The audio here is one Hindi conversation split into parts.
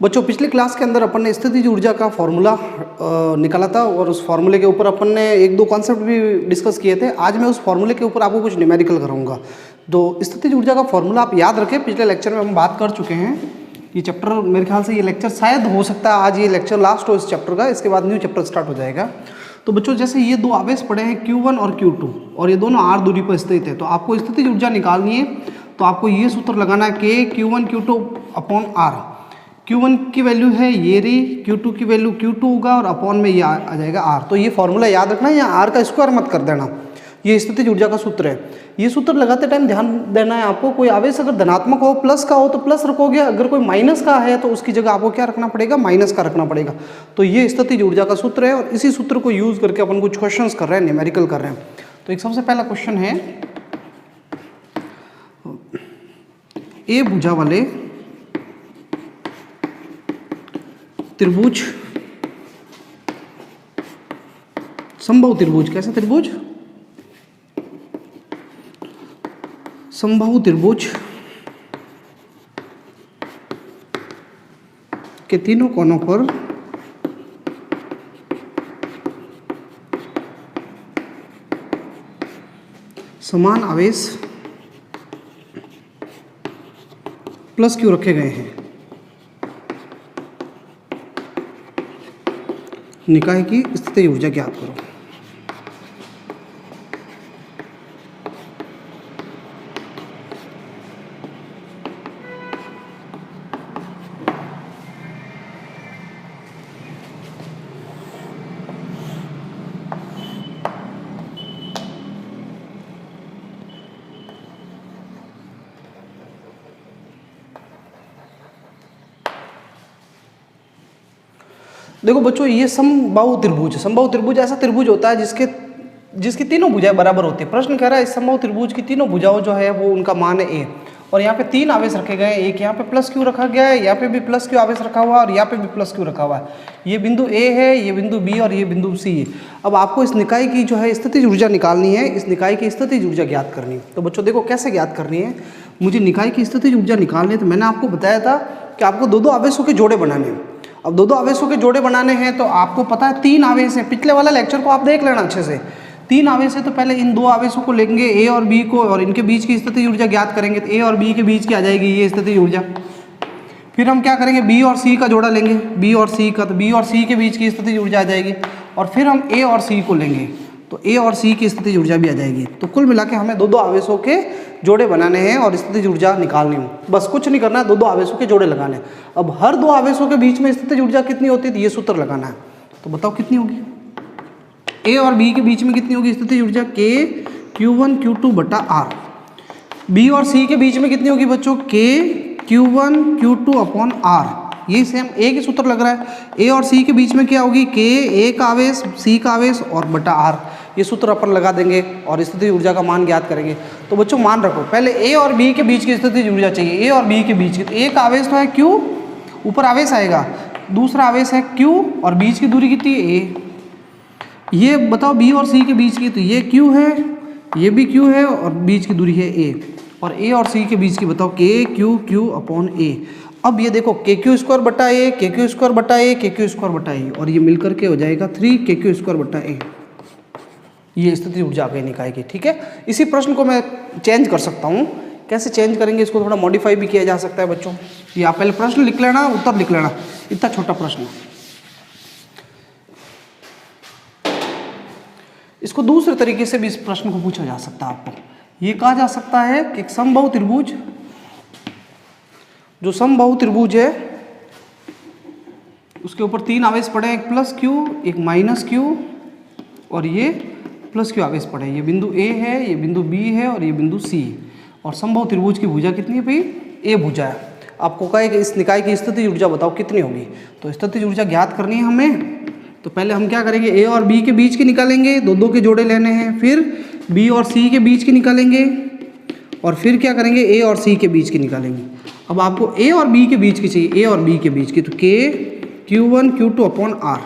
बच्चों पिछली क्लास के अंदर अपन ने स्थितिज ऊर्जा का फॉर्मूला निकाला था और उस फॉर्मूले के ऊपर अपन ने एक दो कॉन्सेप्ट भी डिस्कस किए थे। आज मैं उस फॉर्मूले के ऊपर आपको कुछ न्यूमेरिकल कराऊंगा। तो स्थितिज ऊर्जा का फॉर्मूला आप याद रखें, पिछले लेक्चर में हम बात कर चुके हैं। ये चैप्टर मेरे ख्याल से ये लेक्चर शायद हो सकता है आज ये लेक्चर लास्ट हो इस चैप्टर का, इसके बाद न्यू चैप्टर स्टार्ट हो जाएगा। तो बच्चों जैसे ये दो आवेश पड़े हैं Q1 और Q2 और ये दोनों r दूरी पर स्थित है, तो आपको स्थितिज ऊर्जा निकालनी है। तो आपको ये सूत्र लगाना है कि Q1 Q2 upon r। Q1 की वैल्यू है ये रही, Q2 की वैल्यू Q2 होगा और अपॉन में ये आ जाएगा r। तो ये फॉर्मूला याद रखना, यहाँ r का स्क्वायर मत कर देना। ये स्थितिज ऊर्जा का सूत्र है। ये सूत्र लगाते टाइम ध्यान देना है आपको, कोई आवेश अगर धनात्मक हो प्लस का हो तो प्लस रखोगे, अगर कोई माइनस का है तो उसकी जगह आपको क्या रखना पड़ेगा, माइनस का रखना पड़ेगा। तो ये स्थितिज ऊर्जा का सूत्र है और इसी सूत्र को यूज करके अपन कुछ क्वेश्चंस कर रहे हैं, न्यूमेरिकल कर रहे हैं। तो एक सबसे पहला क्वेश्चन है, ए भुजा वाले त्रिभुज, समबाहु त्रिभुज, कैसा त्रिभुज, समबाहु त्रिभुज के तीनों कोनों पर समान आवेश प्लस क्यू रखे गए हैं। निकाय की स्थितिज ऊर्जा ज्ञात करो। देखो बच्चों, ये समबाहु त्रिभुज, समबाहु त्रिभुज ऐसा त्रिभुज होता है जिसकी तीनों भुजाएं बराबर होती है। प्रश्न कह रहा है इस समबाहु त्रिभुज की तीनों भुजाओं जो है वो उनका मान है ए, और यहाँ पे तीन आवेश रखे गए हैं। एक यहाँ पे प्लस क्यू रखा गया है, यहाँ पे भी प्लस क्यू आवेश रखा हुआ है और यहाँ पे भी प्लस क्यू रखा हुआ है। ये बिंदु ए है, ये बिंदु बी और ये बिंदु सी है। अब आपको इस निकाय की जो है स्थितिज ऊर्जा निकालनी है, इस निकाय की स्थितिज ऊर्जा ज्ञात करनी है। तो बच्चों देखो कैसे ज्ञात करनी है, मुझे निकाय की स्थितिज ऊर्जा निकालनी है। तो मैंने आपको बताया था कि आपको दो दो आवेशों के जोड़े बनाने हैं। अब दो दो आवेशों के जोड़े बनाने हैं तो आपको पता है तीन आवेश है, पिछले वाला लेक्चर को आप देख लेना अच्छे से। तीन आवेश है तो पहले इन दो आवेशों को लेंगे ए और बी को और इनके बीच की स्थितिज ऊर्जा ज्ञात करेंगे। तो ए और बी के बीच की आ जाएगी ये स्थितिज ऊर्जा। फिर हम क्या करेंगे, बी और सी का जोड़ा लेंगे, बी और सी का, तो बी और सी के बीच की स्थितिज ऊर्जा आ जाएगी। और फिर हम ए और सी को लेंगे तो ए और सी की स्थितिज ऊर्जा भी आ जाएगी। तो कुल मिला के हमें दो दो आवेशों के जोड़े बनाने हैं और स्थितिज ऊर्जा निकालनी हो, बस कुछ नहीं करना है, दो दो आवेशों के जोड़े लगाने हैं। अब हर दो आवेशों के बीच में स्थितिज ऊर्जा कितनी होती है, तो ये सूत्र लगाना है। तो बताओ कितनी होगी, ए और बी के बीच में कितनी होगी स्थितिज ऊर्जा, के Q1 Q2 बटा R। बी और सी के बीच में कितनी होगी बच्चों, के Q1 Q2 अपॉन R। ये सेम एक ही सूत्र लग रहा है। ए और सी के बीच में क्या होगी, के ए का आवेश, सी का आवेश और बटा R। ये सूत्र अपन लगा देंगे और स्थितिज ऊर्जा का मान ज्ञात करेंगे। तो बच्चों मान रखो, पहले ए और बी के बीच की स्थितिज ऊर्जा चाहिए, ए और बी के बीच की। तो ए का आवेश तो है Q, ऊपर आवेश आएगा, दूसरा आवेश है Q और बीच की दूरी कितनी है ए। ये बताओ बी और सी के बीच की, तो ये Q है, ये भी Q है और बीच की दूरी है a। और a और c के बीच की बताओ के Q अपॉन a। अब ये देखो के क्यू स्क्वायर बटा ए, के क्यू स्क्वायर बटा ए, के क्यू स्क्वायर बटा ए, और ये मिलकर के हो जाएगा 3 के क्यू स्क्वायर बटा ए। ये स्थितिज ऊर्जा आ गई निकाय की, ठीक है। इसी प्रश्न को मैं चेंज कर सकता हूँ, कैसे चेंज करेंगे, इसको थोड़ा मॉडिफाई भी किया जा सकता है बच्चों। ये आप पहले प्रश्न लिख लेना, उत्तर लिख लेना, इतना छोटा प्रश्न। इसको दूसरे तरीके से भी इस प्रश्न को पूछा जा सकता है आपको। ये कहा जा सकता है कि एक समबाहु त्रिभुज, जो समबाहु त्रिभुज है उसके ऊपर तीन आवेश पड़े, एक प्लस क्यू, एक माइनस क्यू और ये प्लस क्यू आवेश पड़े। ये बिंदु ए है, ये बिंदु बी है और ये बिंदु सी है। और समबाहु त्रिभुज की भुजा कितनी है भाई, ए भुजा है। आपको कहा है कि इस निकाय की स्थितिज ऊर्जा बताओ कितनी होगी। तो स्थितिज ऊर्जा ज्ञात करनी है हमें। तो पहले हम क्या करेंगे, ए और बी के बीच की निकालेंगे, दो दो के जोड़े लेने हैं। फिर बी और सी के बीच की निकालेंगे और फिर क्या करेंगे, ए और सी के बीच की निकालेंगे। अब आपको ए और बी के बीच की चाहिए, ए और बी के बीच की, तो के Q1 Q2 अपॉन R।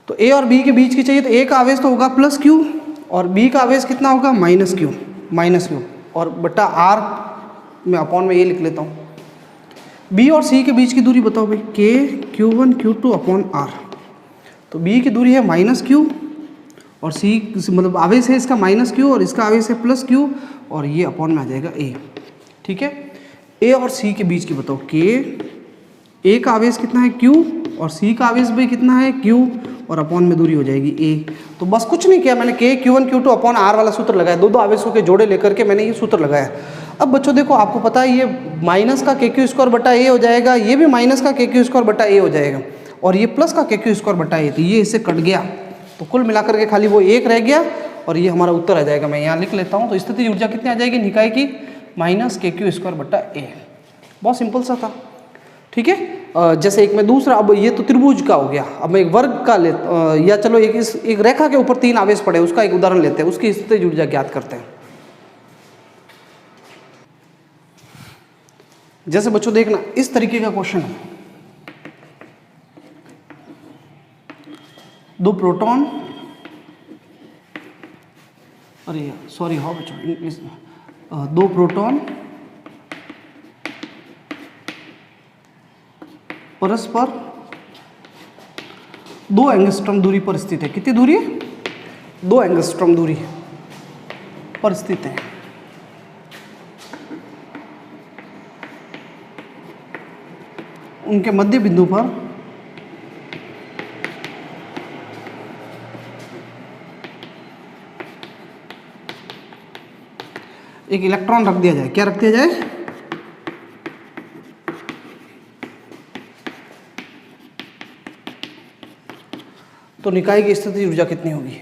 तो ए और बी के बीच की चाहिए, तो ए का आवेश तो होगा प्लस क्यू और बी का आवेश कितना होगा, माइनस क्यू और बटा R में अपॉन में ए लिख लेता हूँ। बी और सी के बीच की दूरी बताओ भाई, के Q1 Q2 अपॉन R। तो बी की दूरी है माइनस क्यू और सी मतलब आवेश है इसका माइनस क्यू और इसका आवेश है प्लस क्यू और ये अपॉन में आ जाएगा ए। ठीक है, ए और सी के बीच की बताओ, के ए का आवेश कितना है क्यू और सी का आवेश भाई कितना है क्यू और अपॉन में दूरी हो जाएगी ए। तो बस कुछ नहीं किया मैंने, के Q1 Q2 अपॉन R वाला सूत्र लगाया, दो आवेशों के जोड़े लेकर के मैंने ये सूत्र लगाया। अब बच्चों देखो आपको पता है ये माइनस का KQ² बटा ए हो जाएगा, ये भी माइनस का KQ² बटा ए हो जाएगा और ये प्लस का KQ² बटा ए, तो ये इससे कट गया, तो कुल मिलाकर के खाली वो एक रह गया और ये हमारा उत्तर आ जाएगा। मैं यहाँ लिख लेता हूँ। तो स्थितिज ऊर्जा कितनी आ जाएगी निकाय की, माइनस KQ² बटा ए। बहुत सिंपल सा था। ठीक है, जैसे एक में दूसरा, अब ये तो त्रिभुज का हो गया, अब मैं एक वर्ग का या चलो एक रेखा के ऊपर 3 आवेश पड़े, उसका एक उदाहरण लेते हैं, उसकी स्थितिज ऊर्जा ज्ञात करते हैं। जैसे बच्चों देखना इस तरीके का क्वेश्चन है, 2 प्रोटॉन, अरे सॉरी हाँ बच्चों, 2 प्रोटॉन परस्पर 2 एंगस्ट्रॉम दूरी पर स्थित है। कितनी दूरी है? 2 एंगस्ट्रॉम दूरी पर स्थित है। उनके मध्य बिंदु पर एक इलेक्ट्रॉन रख दिया जाए। क्या रख दिया जाए? तो निकाय की स्थितिज ऊर्जा कितनी होगी?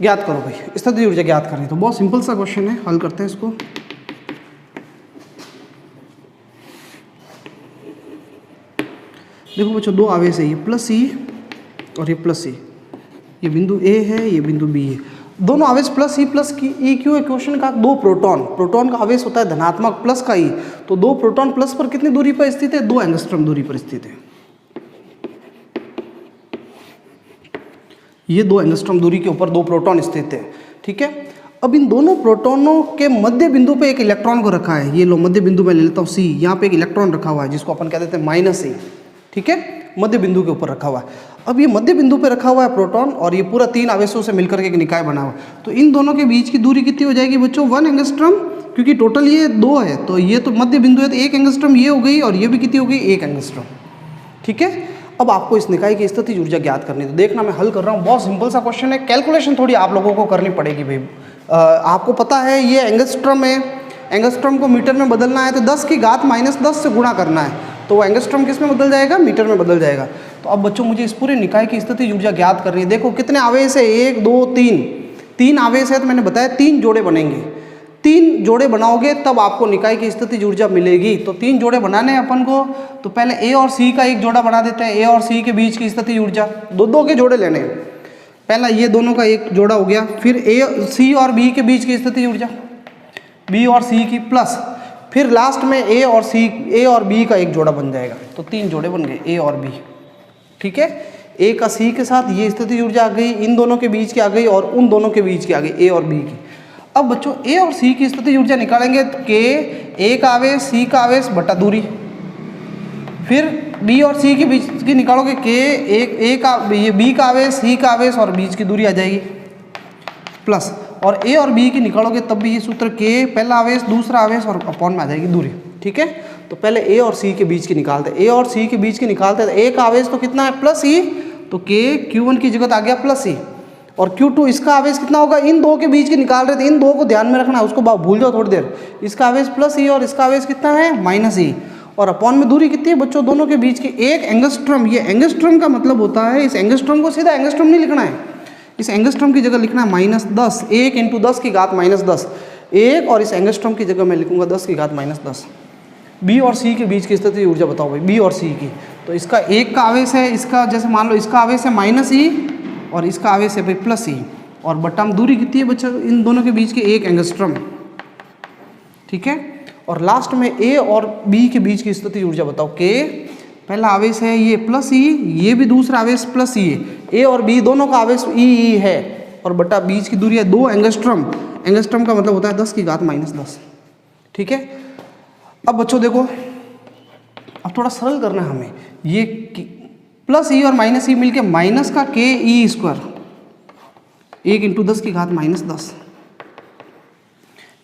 ज्ञात करो भाई, स्थितिज ऊर्जा ज्ञात करनी। तो बहुत सिंपल सा क्वेश्चन है, हल करते हैं इसको। देखो बच्चों 2 आवेश है, ये प्लस ई और ये प्लस ई, ये बिंदु ए है, ये बिंदु बी है। दोनों आवेश प्लस ई प्लस की ई क्यू है क्वेश्चन का। 2 प्रोटॉन का आवेश होता है धनात्मक प्लस का ई, तो 2 प्रोटॉन प्लस पर कितनी दूरी पर स्थित है? 2 एंगस्ट्रॉम दूरी पर स्थित है। ये 2 एंगस्ट्रॉम दूरी के ऊपर 2 प्रोटॉन स्थित है। ठीक है, अब इन दोनों प्रोटॉनों के मध्य बिंदु पे एक इलेक्ट्रॉन को रखा है। ये लो मध्य बिंदु में ले लेता हूँ सी, यहाँ पे एक इलेक्ट्रॉन रखा हुआ है जिसको अपन कह देते हैं माइनस ए। ठीक है, मध्य बिंदु के ऊपर रखा हुआ है। अब ये मध्य बिंदु पे रखा हुआ है प्रोटॉन और ये पूरा 3 आवेशों से मिलकर के एक निकाय बना हुआ है। तो इन दोनों के बीच की दूरी कितनी हो जाएगी बच्चों? 1 एंगस्ट्रॉम, क्योंकि टोटल ये 2 है, तो ये तो मध्य बिंदु है, तो 1 एंगस्ट्रॉम ये हो गई और ये भी कितनी हो गई? 1 एंगस्ट्रॉम। ठीक है, अब आपको इस निकाय की स्थितिज ऊर्जा ज्ञात करनी है। तो देखना मैं हल कर रहा हूँ, बहुत सिंपल सा क्वेश्चन है। कैलकुलेशन थोड़ी आप लोगों को करनी पड़ेगी भाई। आपको पता है ये एंगस्ट्रॉम है, एंगस्ट्रॉम को मीटर में बदलना है तो 10 की घात -10 से गुणा करना है, तो वो एंगस्ट्रॉम किस में बदल जाएगा? मीटर में बदल जाएगा। तो अब बच्चों मुझे इस पूरे निकाय की स्थितिज ऊर्जा ज्ञात करनी है। देखो कितने आवेश है, 1 2 3 आवेश है, तो मैंने बताया 3 जोड़े बनेंगे। 3 जोड़े बनाओगे तब आपको निकाय की स्थितिज ऊर्जा मिलेगी। तो 3 जोड़े बनाने हैं अपन को, तो पहले ए और सी का एक जोड़ा बना देते हैं। ए और सी के बीच की स्थितिज ऊर्जा, 2 के जोड़े लेने हैं। पहला ये दोनों का एक जोड़ा हो गया, फिर ए सी और बी के बीच की स्थितिज ऊर्जा, बी और सी की, प्लस फिर लास्ट में ए और बी का एक जोड़ा बन जाएगा। तो 3 जोड़े बन गए, ए और बी। ठीक है, ए का सी के साथ ये स्थितिज ऊर्जा आ गई, इन दोनों के बीच की आ गई और उन दोनों के बीच की आ गई, ए और बी की। अब बच्चों ए और सी की स्थितिज ऊर्जा निकालेंगे तो के ए का आवेश सी का आवेश बटा दूरी, फिर बी और सी के बीच की निकालोगे के ए का ये बी का आवेश सी का आवेश और बीच की दूरी आ जाएगी, प्लस और ए और बी की निकालोगे तब भी ये सूत्र के पहला आवेश दूसरा आवेश और अपॉन में आ जाएगी दूरी। ठीक है, तो पहले ए और सी के बीच की निकालते हैं। ए और सी के बीच की निकालते हैं, ए का आवेश तो कितना है? प्लस ई, तो के Q1 की जगह आ गया प्लस ई, और Q2 इसका आवेश कितना होगा? इन 2 के बीच की निकाल रहे थे, इन 2 को ध्यान में रखना है, उसको भूल जाओ थोड़ी देर। इसका आवेश प्लस ई और इसका आवेश कितना है? माइनस ई, और अपॉन में दूरी कितनी है बच्चों? दोनों के बीच की 1 एंगस्ट्रॉम। ये एंगस्ट्रॉम का मतलब होता है, इस एंगस्ट्रॉम को सीधा एंगस्ट्रॉम नहीं लिखना है, इस एंगस्ट्रॉम की जगह लिखना है -10, 1 × 10 की घात -10, 1, और इस एंगस्ट्रॉम की जगह मैं लिखूंगा 10 की घात -10। बी और सी के बीच की स्थितिज ऊर्जा बताओ भाई, बी और सी की। तो इसका 1 का आवेश है, इसका जैसे मान लो इसका आवेश है -E और इसका आवेश है भाई +E, और बट्टा में दूरी कितनी है बच्चों? इन दोनों के बीच की 1 एंगस्ट्रॉम। ठीक है, और लास्ट में ए और बी के बीच की स्थितिज ऊर्जा बताओ, के पहला आवेश है ये प्लस ई, ये भी दूसरा आवेश प्लस ई है, ए और बी दोनों का आवेश ई है, और बटा बीच की दूरी है 2 एंगस्ट्रॉम। एंगस्ट्रॉम का मतलब होता है 10 की घात -10। ठीक है, अब बच्चों देखो, अब थोड़ा सरल करना है हमें। ये प्लस ई और माइनस ई मिलके माइनस का के ई स्क्वायर, 1 × 10 की घात -10।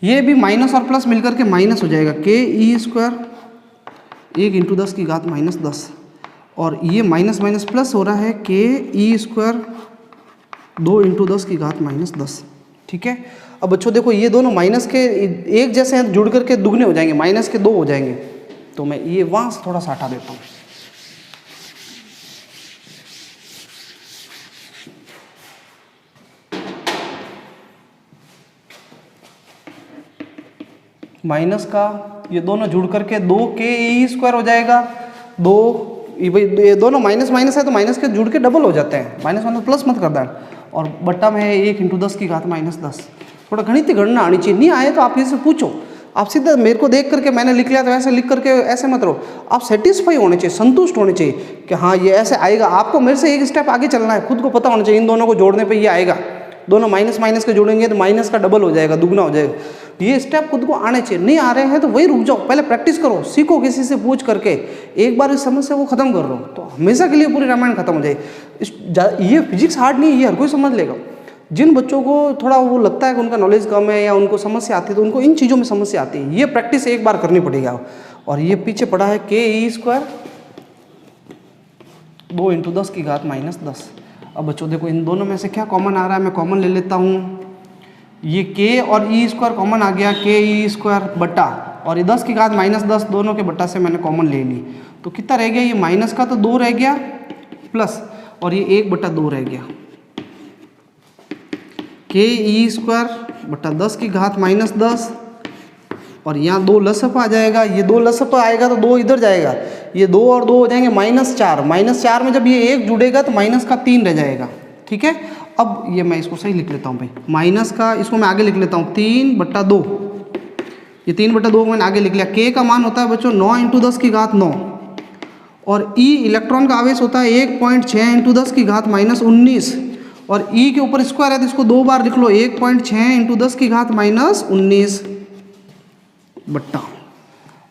ये भी माइनस और प्लस मिलकर के माइनस हो जाएगा, के ई स्क्वायर 1 × 10 की घात -10, और ये माइनस माइनस प्लस हो रहा है, के ई स्क्वायर 2 × 10 की घात -10। ठीक है, अब बच्चों देखो ये दोनों माइनस के एक जैसे हैं, जुड़ करके दुगने हो जाएंगे, माइनस के 2 हो जाएंगे, तो मैं ये वहाँ से थोड़ा सा हटा देता हूँ। माइनस का ये दोनों जुड़ करके 2 के ई स्क्वायर हो जाएगा, 2 ये दोनों माइनस माइनस है तो माइनस के जुड़ के डबल हो जाते हैं, माइनस माइनस प्लस मत कर देना, और बट्टा में है 1 × 10 की घात -10। थोड़ा गणित गणना आनी चाहिए, नहीं आए तो आप किसी से पूछो, आप सीधा मेरे को देख करके मैंने लिख लिया तो ऐसे लिख करके ऐसे मत रहो, आप सेटिस्फाई होने चाहिए, संतुष्ट होने चाहिए कि हाँ ये ऐसे आएगा। आपको मेरे से एक स्टेप आगे चलना है, खुद को पता होना चाहिए इन दोनों को जोड़ने पे ये आएगा, दोनों माइनस माइनस के जोड़ेंगे तो माइनस का डबल हो जाएगा, दुगना हो जाएगा। ये स्टेप खुद को आने चाहिए, नहीं आ रहे हैं तो वही रुक जाओ, पहले प्रैक्टिस करो, सीखो किसी से पूछ करके, एक बार इस समस्या को खत्म कर लो तो हमेशा के लिए पूरी रामायण खत्म हो जाएगी। ये फिजिक्स हार्ड नहीं है, ये हर कोई समझ लेगा। जिन बच्चों को थोड़ा वो लगता है कि उनका नॉलेज कम है या उनको समस्या आती है तो उनको इन चीज़ों में समस्या आती है, ये प्रैक्टिस एक बार करनी पड़ेगा। और ये पीछे पड़ा है के ई स्क्वायर 2 × 10 की घात -10। अब बच्चों देखो इन दोनों में से क्या कॉमन आ रहा है, मैं कॉमन ले लेता हूँ, ये के और ई स्क्वायर कॉमन आ गया, के ई स्क्वायर बट्टा, और ये 10 की घात -10 दोनों के बट्टा से मैंने कॉमन ले ली, तो कितना रह गया, ये माइनस का तो 2 रह गया प्लस, और ये 1/2 रह गया, के ई स्क्वायर बट्टा 10 की घात -10, और यहाँ 2 लसअप आ जाएगा, ये 2 लसअप आएगा तो 2 इधर जाएगा, ये 2 और 2 हो जाएंगे -4, -4 में जब ये 1 जुड़ेगा तो माइनस का 3 रह जाएगा। ठीक है, अब ये मैं इसको सही लिख लेता हूँ भाई, माइनस का इसको मैं आगे लिख लेता हूँ 3/2, ये 3/2 मैंने आगे लिख लिया। के का मान होता है बच्चों 9 × 10 की घात 9, और ई इलेक्ट्रॉन का आवेश होता है 1.6 × 10 की घात -19, और ई के ऊपर स्क्वायर है तो इसको 2 बार लिख लो, 1.6 × 10 की घात -19 बट्टा,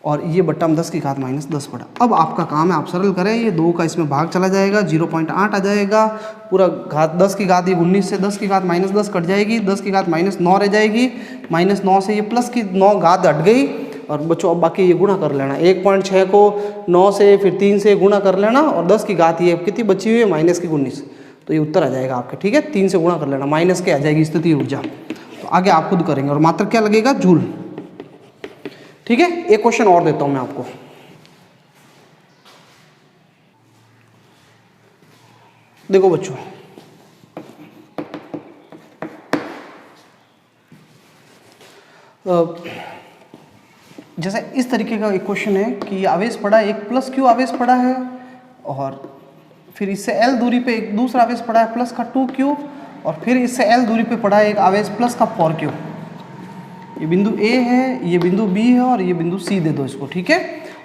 और ये बट्टा में 10 की घात -10 पड़ा। अब आपका काम है, आप सरल करें, ये 2 का इसमें भाग चला जाएगा, 0.8 आ जाएगा, पूरा घात 10 की घात, ये 19 से 10 की घात -10 कट जाएगी, 10 की घात -9 रह जाएगी, -9 से ये प्लस की 9 घात हट गई, और बच्चों अब बाकी ये गुणा कर लेना, 1.6 को 9 से फिर 3 से गुणा कर लेना, और 10 की घात ये कितनी बची हुई है -19, तो ये उत्तर आ जाएगा आपके। ठीक है, 3 से गुणा कर लेना, माइनस के आ जाएगी स्थिति ऊर्जा, तो आगे आप खुद करेंगे, और मात्र क्या लगेगा, जूल। ठीक है, एक क्वेश्चन और देता हूं मैं आपको, देखो बच्चों, जैसे इस तरीके का एक क्वेश्चन है कि आवेश पड़ा एक प्लस क्यू आवेश पड़ा है, और फिर इससे एल दूरी पे एक दूसरा आवेश पड़ा है प्लस का 2q, और फिर इससे एल दूरी पे पड़ा है एक आवेश प्लस का 4q। ये बिंदु ए है, ये बिंदु बी है, और ये बिंदु सी दे दो इसको। ठीक है,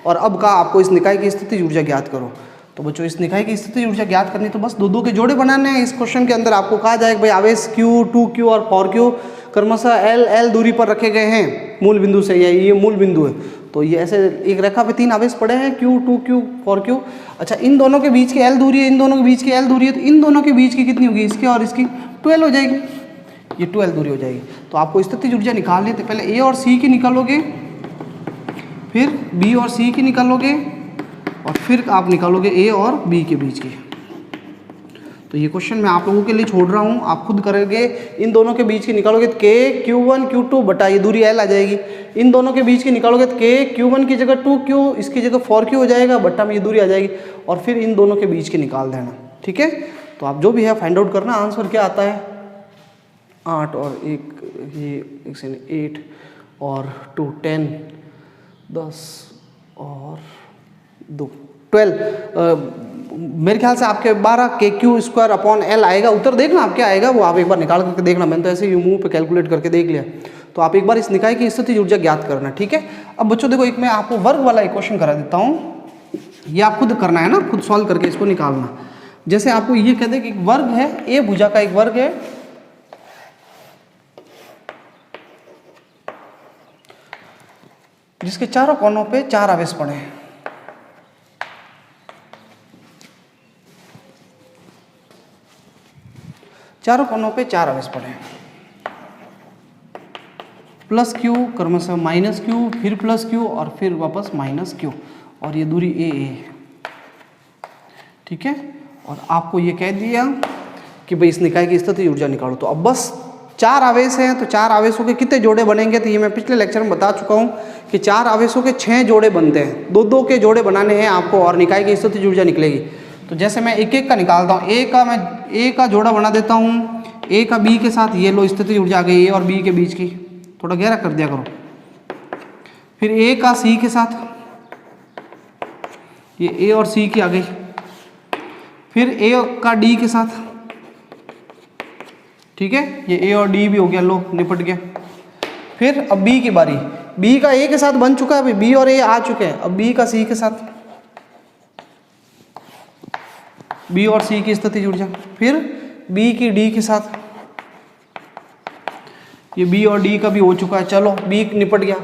और अब कहा आपको इस निकाय की स्थिति ऊर्जा ज्ञात करो, तो बच्चों इस निकाय की स्थिति ऊर्जा ज्ञात करनी तो बस 2-2 के जोड़े बनाने हैं। इस क्वेश्चन के अंदर आपको कहा जाएगा भाई आवेश q, 2q और 4q क्रमशः l दूरी पर रखे गए हैं मूल बिंदु से, या ये मूल बिंदु है, तो ये ऐसे एक रेखा पे 3 आवेश पड़े हैं, q, 2q, 4q। अच्छा, इन दोनों के बीच की l दूरी है, इन दोनों के बीच की l दूरी है, तो इन दोनों के बीच की कितनी होगी, इसकी और इसकी 12 हो जाएगी, ये 12 दूरी हो जाएगी। तो आपको स्थिति ऊर्जा निकालनी है, तो पहले ए और सी की निकालोगे, फिर बी और सी की निकालोगे, और फिर आप निकालोगे ए और बी के बीच की। तो ये क्वेश्चन मैं आप लोगों के लिए छोड़ रहा हूँ, आप खुद करोगे। इन दोनों के बीच की निकालोगे तो के Q1 Q2 बटा ये दूरी L आ जाएगी। इन दोनों के बीच की निकालोगे तो के Q1 की जगह 2Q, इसकी जगह 4Q हो जाएगा, बट्टा में ये दूरी आ जाएगी, और फिर इन दोनों के बीच की निकाल देना। ठीक है, तो आप जो भी है फाइंड आउट करना, आंसर क्या आता है 8 और 1 ये 8 और 2 10 10 और 2 12 मेरे ख्याल से आपके 12 KQ² आएगा। उत्तर देखना आप क्या आएगा वो आप एक बार निकाल करके देखना, मैंने तो ऐसे ही मुंह पे कैलकुलेट करके देख लिया। तो आप एक बार इस निकाय की स्थिति ऊर्जा ज्ञात करना। ठीक है, अब बच्चों देखो एक मैं आपको वर्ग वाला एक क्वेश्चन करा देता हूँ। ये आप खुद करना है ना, खुद सॉल्व करके इसको निकालना। जैसे आपको ये कहते हैं कि एक वर्ग है, ए भुजा का एक वर्ग है, जिसके चारों कोनों पे 4 आवेश पड़े हैं। चारों कोनों पे 4 आवेश पड़े हैं, प्लस क्यू क्रमशः माइनस क्यू, फिर प्लस क्यू और फिर वापस माइनस क्यू, और ये दूरी ए है। ठीक है, और आपको ये कह दिया कि भाई इस निकाय की स्थितिज ऊर्जा निकालो। तो अब बस 4 आवेश हैं, तो 4 आवेशों के कितने जोड़े बनेंगे, तो ये मैं पिछले लेक्चर में बता चुका हूँ कि 4 आवेशों के 6 जोड़े बनते हैं, 2-2 के जोड़े बनाने हैं आपको और निकाय की स्थितिज ऊर्जा निकलेगी। तो जैसे मैं एक एक का निकालता हूँ, ए का जोड़ा बना देता हूँ, ए का बी के साथ, ये लो स्थितिज ऊर्जा आ गई ए और बी के बीच की, थोड़ा गहरा कर दिया करो। फिर ए का सी के साथ, ये ए और सी की आ गई। फिर ए का डी के साथ, ठीक है, ये ए और डी भी हो गया, लो निपट गया। फिर अब बी की बारी, बी का ए के साथ बन चुका है, अभी बी और ए आ चुके हैं, अब बी का सी के साथ, बी और सी की स्थितिज ऊर्जा। फिर बी की डी के साथ, ये बी और डी का भी हो चुका है, चलो बी निपट गया।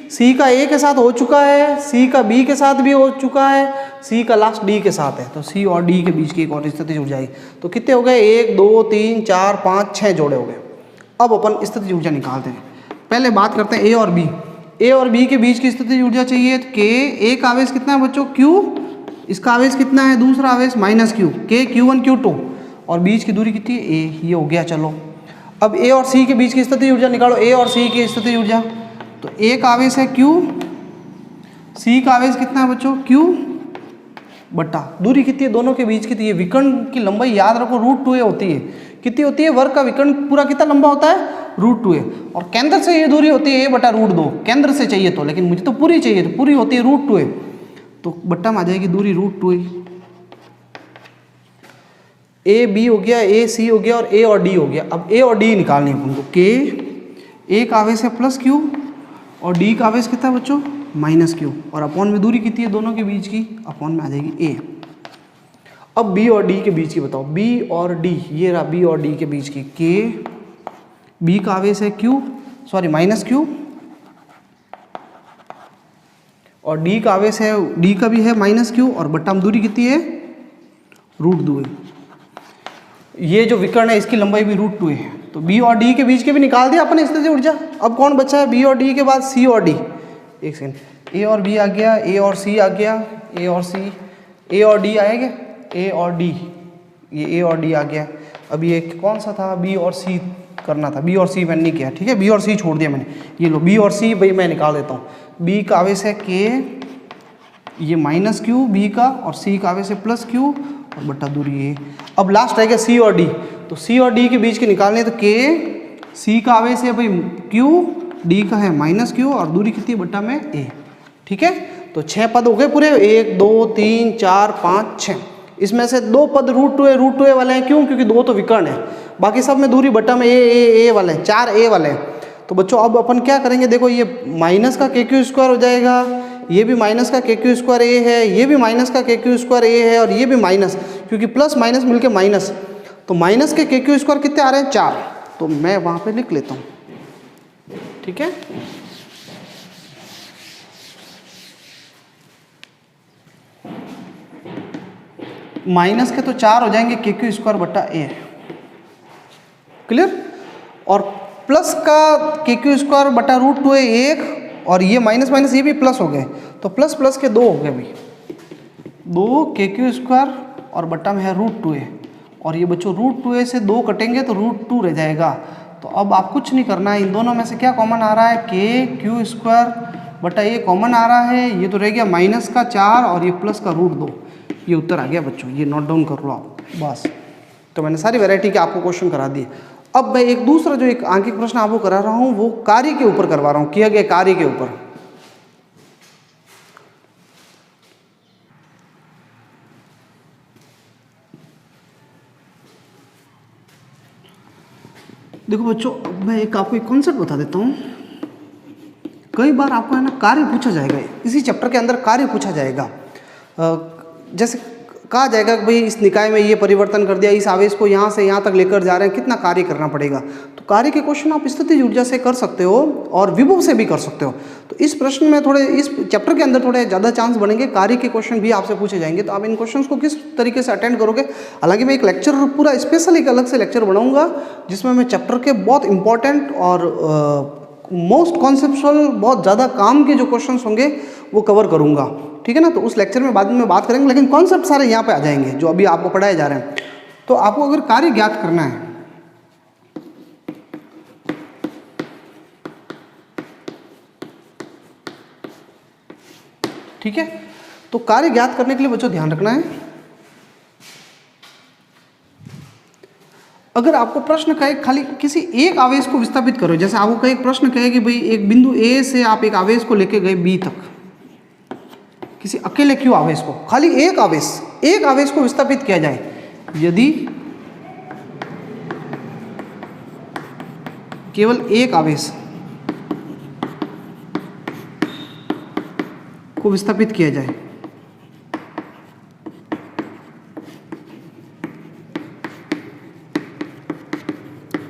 सी का ए के साथ हो चुका है, सी का बी के साथ भी हो चुका है, सी का लास्ट डी के साथ है, तो सी और डी के बीच की एक और स्थितिज ऊर्जा आई। तो कितने हो गए, 1 2 3 4 5 6 जोड़े हो गए। अब अपन स्थितिज ऊर्जा निकालते हैं। पहले बात करते हैं ए और बी। ए और बी के बीच की स्थितिज ऊर्जा चाहिए, तो के, ए का आवेश कितना है बच्चों, क्यू, इसका आवेश कितना है, दूसरा आवेश माइनस क्यू, के Q1 Q2, और बीच की दूरी कितनी है, ए, ये हो गया। चलो अब ए और सी के बीच की स्थितिज ऊर्जा निकालो, ए और सी की स्थितिज ऊर्जा। तो ए का आवेश है Q, सी का आवेश कितना है बच्चों, Q बट्टा दूरी कितनी है दोनों के बीच की, तो ये विकर्ण की लंबाई याद रखो √2a होती है। कितनी होती है, वर्ग का विकर्ण पूरा कितना लंबा होता है, √2a, और केंद्र से ये दूरी होती है a/√2, केंद्र से चाहिए तो, लेकिन मुझे तो पूरी चाहिए, तो पूरी होती है √2a, तो बट्टा में आ जाएगी दूरी √2a। ए बी हो गया, ए सी हो गया, और ए और डी हो गया। अब ए और डी निकालनी है हमको। के, ए का आवेश है प्लस क्यू और डी का आवेश कितना है बच्चों, माइनस क्यू, और अपॉन में दूरी कितनी है दोनों के बीच की, अपॉन में आ जाएगी ए। अब बी और डी के बीच की बताओ, बी और डी, ये रहा बी और डी के बीच की। के, बी का आवेश है क्यू, सॉरी माइनस क्यू, और डी का आवेश है, डी का भी है माइनस क्यू, और बट्टा में दूरी कितनी है, √2a। ये जो विकर्ण है इसकी लंबाई भी √2a है। तो बी और डी के बीच के भी निकाल दिया अपने स्थितिज ऊर्जा। अब कौन बचा है, बी और डी के बाद सी और डी। एक सेकंड, ए और बी आ गया, ए और सी आ गया, ए और सी, ए और डी आएगा, ए और डी, ये ए और डी आ गया। अभी एक कौन सा था, बी और सी करना था, बी और सी मैंने नहीं किया, ठीक है, बी और सी छोड़ दिया मैंने। ये लो बी और सी भाई मैं निकाल देता हूँ। बी का आवेश है के, ये माइनस क्यू बी का, और सी का आवेश है प्लस क्यू, और बट्टा दूरी ए। अब लास्ट रहेगा सी और डी, तो सी और डी के बीच के निकालने, तो के, सी का आवेश है भाई क्यू, डी का है माइनस क्यू, और दूरी कितनी बट्टा में ए। ठीक है, तो 6 पद हो गए पूरे, 1 2 3 4 5 6। इसमें से 2 पद √2a वाले हैं, क्यों, क्योंकि 2 तो विकर्ण है, बाकी सब में दूरी बट्टा में ए वाले हैं, 4 ए वाले हैं। तो बच्चों अब अपन क्या करेंगे, देखो ये माइनस का KQ² हो जाएगा, ये भी माइनस का KQ² ए है, ये भी माइनस का KQ² ए है, और ये भी माइनस, क्योंकि प्लस माइनस मिलके माइनस, तो माइनस के KQ² कितने आ रहे हैं, 4। तो मैं वहाँ पे लिख लेता हूँ, ठीक है। माइनस के तो 4 हो जाएंगे KQ² बट्टा ए, क्लियर। और प्लस का KQ² बटा √2a 1, और ये माइनस माइनस ये भी प्लस हो गए, तो प्लस प्लस के 2 हो गए भाई, 2 KQ² और बट्टा में है √2a, और ये बच्चों √2a से 2 कटेंगे तो √2 रह जाएगा। तो अब आप कुछ नहीं करना है, इन दोनों में से क्या कॉमन आ रहा है, KQ² बटा ये कॉमन आ रहा है, ये तो रह गया माइनस का 4 और ये प्लस का √2, ये उत्तर आ गया बच्चों, ये नोट डाउन कर लो आप बस। तो मैंने सारी वैरायटी के आपको क्वेश्चन करा दिए। अब मैं एक दूसरा जो एक आंकिक प्रश्न आपको करा रहा हूँ वो कार्य के ऊपर करवा रहा हूँ, किया गया कार्य के ऊपर। देखो बच्चों, मैं एक आपको एक कॉन्सेप्ट बता देता हूँ। कई बार आपको है ना कार्य पूछा जाएगा, इसी चैप्टर के अंदर कार्य पूछा जाएगा। जैसे कहा जाएगा कि भाई इस निकाय में ये परिवर्तन कर दिया, इस आवेश को यहाँ से यहाँ तक लेकर जा रहे हैं, कितना कार्य करना पड़ेगा। तो कार्य के क्वेश्चन आप स्थितिज ऊर्जा से कर सकते हो और विभव से भी कर सकते हो। तो इस प्रश्न में थोड़े, इस चैप्टर के अंदर थोड़े ज़्यादा चांस बनेंगे, कार्य के क्वेश्चन भी आपसे पूछे जाएंगे। तो आप इन क्वेश्चंस को किस तरीके से अटेंड करोगे, हालांकि मैं एक लेक्चर पूरा स्पेशल एक अलग से लेक्चर बनाऊंगा जिसमें मैं चैप्टर के बहुत इंपॉर्टेंट और मोस्ट कॉन्सेप्चुअल, बहुत ज़्यादा काम के जो क्वेश्चंस होंगे वो कवर करूंगा, ठीक है ना। तो उस लेक्चर में बाद में बात करेंगे, लेकिन कॉन्सेप्ट सारे यहाँ पे आ जाएंगे जो अभी आपको पढ़ाए जा रहे हैं। तो आपको अगर कार्य ज्ञात करना है, ठीक है, तो कार्य ज्ञात करने के लिए बच्चों ध्यान रखना है, अगर आपको प्रश्न कहे खाली किसी एक आवेश को विस्थापित करो, जैसे आपको कहे एक प्रश्न कहे कि भाई एक बिंदु ए से आप एक आवेश को लेके गए बी तक, किसी अकेले क्यू आवेश को, खाली एक आवेश को विस्थापित किया जाए, यदि केवल एक आवेश को विस्थापित किया जाए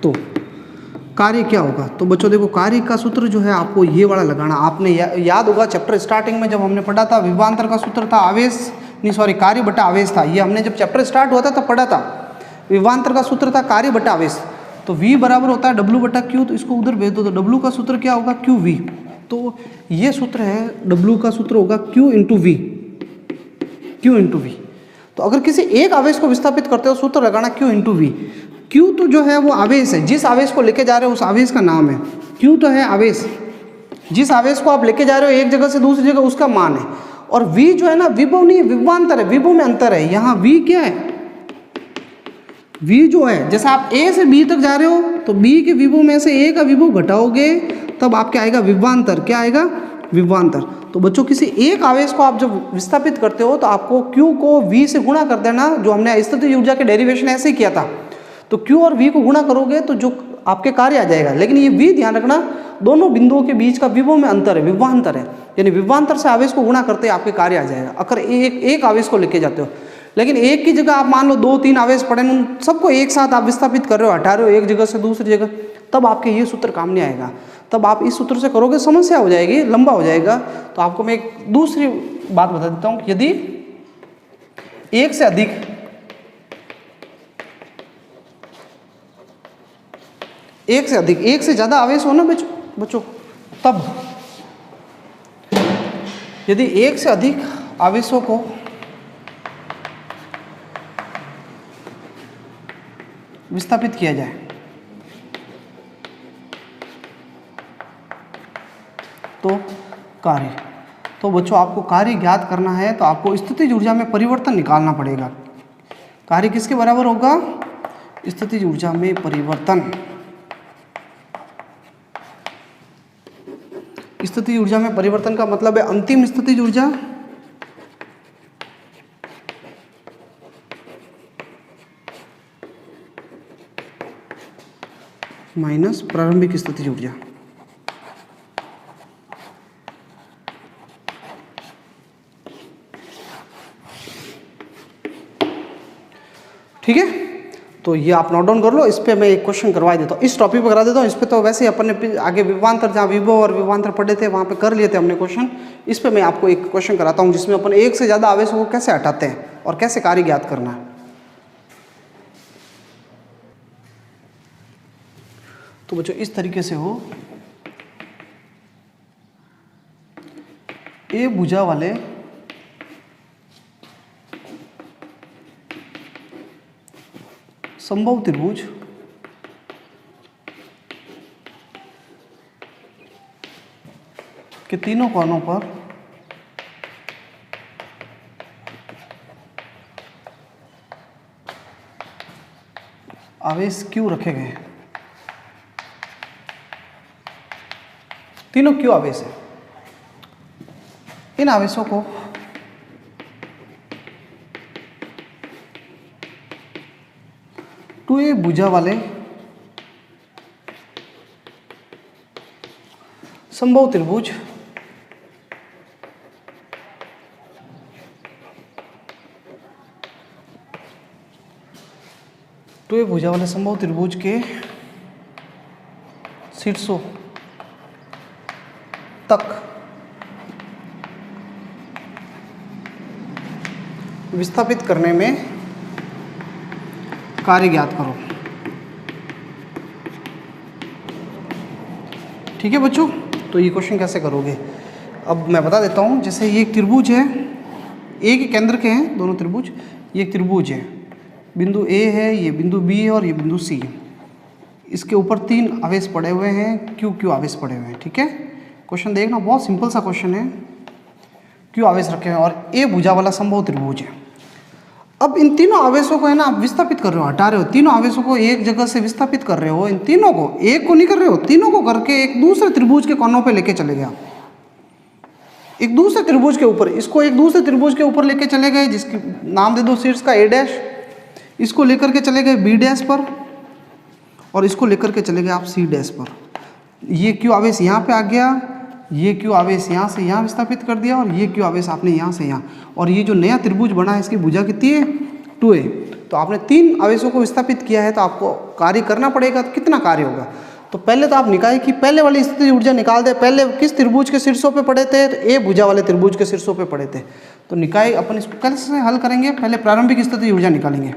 तो कार्य क्या होगा। तो बच्चों देखो, कार्य का सूत्र जो है आपको ये वाला लगाना, आपने याद होगा चैप्टर स्टार्टिंग में जब हमने पढ़ा था, विभवांतर का सूत्र था आवेश, नहीं सॉरी, कार्य बटा आवेश था। ये हमने जब चैप्टर स्टार्ट हुआ था तब पढ़ा था। विभवांतर का सूत्र था कार्य बटा आवेश, तो V बराबर होता है W बटा Q, तो इसको उधर भेज दो, तो W का सूत्र क्या होगा, QV। तो ये सूत्र है, W का सूत्र होगा Q into V, Q into V। तो अगर किसी एक आवेश को विस्थापित करते हो, सूत्र लगाना Q इंटू V। Q तो जो है वो आवेश है, जिस आवेश को लेके जा रहे हो उस आवेश का नाम है। Q तो है आवेश, जिस आवेश को आप लेके जा रहे हो एक जगह से दूसरी जगह, उसका मान है। और V जो है ना, विभव नहीं, विभवांतर है, विभव में अंतर है। यहाँ V क्या है, V जो है, जैसे आप A से B तक जा रहे हो तो B के विभव में से A का विभव घटाओगे तब आपके आएगा विभवांतर। क्या आएगा, विभवांतर। तो बच्चों किसी एक आवेश को आप जब विस्थापित करते हो तो आपको Q को V से गुणा कर देना, जो हमने स्थितिज ऊर्जा के डेरिवेशन ऐसे ही किया था। तो Q और V को गुणा करोगे तो जो आपके कार्य आ जाएगा। लेकिन ये V ध्यान रखना, दोनों बिंदुओं के बीच का विभव में अंतर है, विभवांतर है, यानी विभवांतर से आवेश को गुणा करते आपके कार्य आ जाएगा, अगर एक आवेश को लेके जाते हो। लेकिन एक की जगह आप मान लो 2-3 आवेश पड़े, उन सबको एक साथ आप विस्थापित कर रहे हो, हटा रहे हो एक जगह से दूसरी जगह, तब आपके ये सूत्र काम नहीं आएगा। तब आप इस सूत्र से करोगे समस्या हो जाएगी, लंबा हो जाएगा। तो आपको मैं एक दूसरी बात बता देता हूँ, यदि एक से अधिक एक से ज़्यादा आवेश हो ना बच्चों, तब यदि एक से अधिक आवेशों को विस्थापित किया जाए तो कार्य, तो बच्चों आपको कार्य ज्ञात करना है तो आपको स्थितिज ऊर्जा में परिवर्तन निकालना पड़ेगा। कार्य किसके बराबर होगा, स्थितिज ऊर्जा में परिवर्तन। स्थितिज ऊर्जा में परिवर्तन का मतलब है अंतिम स्थितिज ऊर्जा माइनस प्रारंभिक स्थितिज ऊर्जा। ठीक है, तो ये आप नोट डाउन कर लो। इस पे मैं एक क्वेश्चन करवा देता हूँ, इस टॉपिक पे करा देता हूँ। इस पे तो वैसे ही अपन ने आगे विभवांतर, जहाँ विभव और विभवांतर पढ़े थे वहाँ पे कर लिए थे हमने क्वेश्चन। इस पे मैं आपको एक क्वेश्चन कराता हूँ जिसमें अपन एक से ज़्यादा आवेशों को कैसे हटाते हैं और कैसे कार्य ज्ञात करना है। तो बच्चों इस तरीके से हो, ए भुजा वाले समबाहु त्रिभुज के तीनों कोनों पर आवेश Q रखे गए हैं। तीनों Q आवेश है। इन आवेशों को टू ए भुजा वाले समबाहु त्रिभुज भुजा वाले समबाहु त्रिभुज के शीर्षों तक विस्थापित करने में कार्य ज्ञात करो। ठीक है बच्चों, तो ये क्वेश्चन कैसे करोगे अब मैं बता देता हूँ। जैसे ये एक त्रिभुज है, एक ही केंद्र के हैं दोनों त्रिभुज। ये एक त्रिभुज है, बिंदु ए है, ये बिंदु बी है और ये बिंदु सी है। इसके ऊपर 3 आवेश पड़े हुए हैं, क्यू क्यू आवेश पड़े हुए हैं। ठीक है, क्वेश्चन देखना, बहुत सिंपल सा क्वेश्चन है। क्यू आवेश रखे हुए हैं और ए भुजा वाला समबाहु त्रिभुज है। अब इन तीनों आवेशों को है ना आप विस्थापित कर रहे हो, हटा रहे हो। तीनों आवेशों को एक जगह से विस्थापित कर रहे हो। इन तीनों को, एक को नहीं कर रहे हो, तीनों को करके एक दूसरे त्रिभुज के कोनों पे लेके चले गए। एक दूसरे त्रिभुज के ऊपर, इसको एक दूसरे त्रिभुज के ऊपर लेके चले गए, जिसकी नाम दे दो शीर्ष का ए डैश। इसको लेकर के चले गए बी डैश पर और इसको लेकर के चले गए आप सी डैश पर। ये क्यू आवेश यहाँ पे आ गया, ये क्यू आवेश यहाँ से यहाँ विस्थापित कर दिया और ये क्यू आवेश आपने यहाँ से यहाँ। और ये जो नया त्रिभुज बना है इसकी भुजा कितनी है, 2a। तो आपने 3 आवेशों को विस्थापित किया है, तो आपको कार्य करना पड़ेगा। तो कितना कार्य होगा, तो पहले तो आप निकाय की पहले वाली स्थिति ऊर्जा निकाल दे। पहले किस त्रिभुज के शीर्षों पे पड़े थे, तो ए भुजा वाले त्रिभुज के शीर्षों पे पड़े थे। तो निकाय अपन इसको कैसे हल करेंगे, पहले प्रारंभिक स्थिति ऊर्जा निकालेंगे।